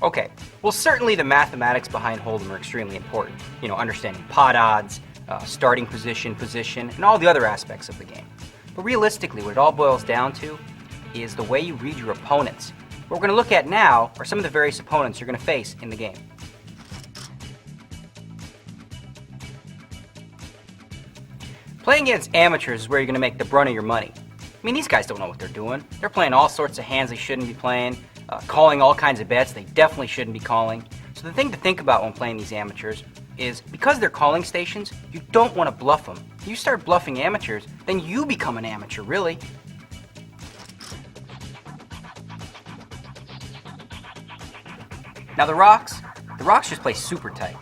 Okay, well certainly the mathematics behind Hold'em are extremely important. You know, understanding pot odds, starting position, and all the other aspects of the game. But realistically, what it all boils down to is the way you read your opponents. What we're going to look at now are some of the various opponents you're going to face in the game. Playing against amateurs is where you're going to make the brunt of your money. I mean, these guys don't know what they're doing. They're playing all sorts of hands they shouldn't be playing, calling all kinds of bets they definitely shouldn't be calling. So the thing to think about when playing these amateurs is, because they're calling stations, you don't want to bluff them. If you start bluffing amateurs, then you become an amateur, really. Now the rocks just play super tight.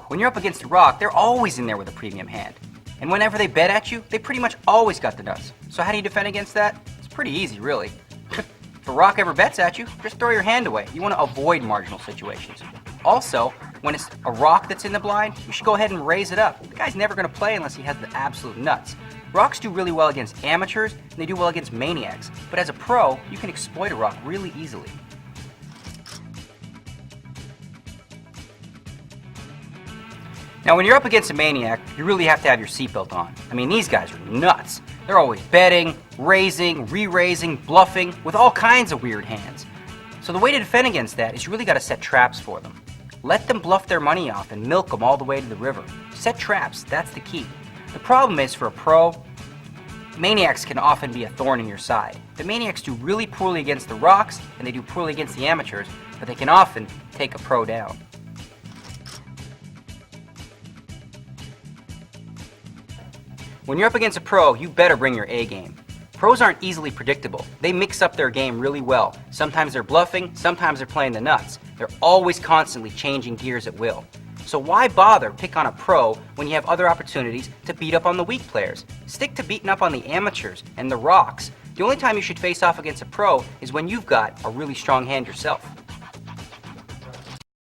When you're up against a rock, they're always in there with a premium hand. And whenever they bet at you, they pretty much always got the nuts. So how do you defend against that? It's pretty easy, really. If a rock ever bets at you, just throw your hand away. You want to avoid marginal situations. Also, when it's a rock that's in the blind, you should go ahead and raise it up. The guy's never going to play unless he has the absolute nuts. Rocks do really well against amateurs, and they do well against maniacs. But as a pro, you can exploit a rock really easily. Now, when you're up against a maniac, you really have to have your seatbelt on. I mean, these guys are nuts. They're always betting, raising, re-raising, bluffing, with all kinds of weird hands. So the way to defend against that is you really got to set traps for them. Let them bluff their money off and milk them all the way to the river. Set traps, that's the key. The problem is, for a pro, maniacs can often be a thorn in your side. The maniacs do really poorly against the rocks, and they do poorly against the amateurs, but they can often take a pro down. When you're up against a pro, you better bring your A game. Pros aren't easily predictable. They mix up their game really well. Sometimes they're bluffing, sometimes they're playing the nuts. They're always constantly changing gears at will. So why bother pick on a pro when you have other opportunities to beat up on the weak players? Stick to beating up on the amateurs and the rocks. The only time you should face off against a pro is when you've got a really strong hand yourself.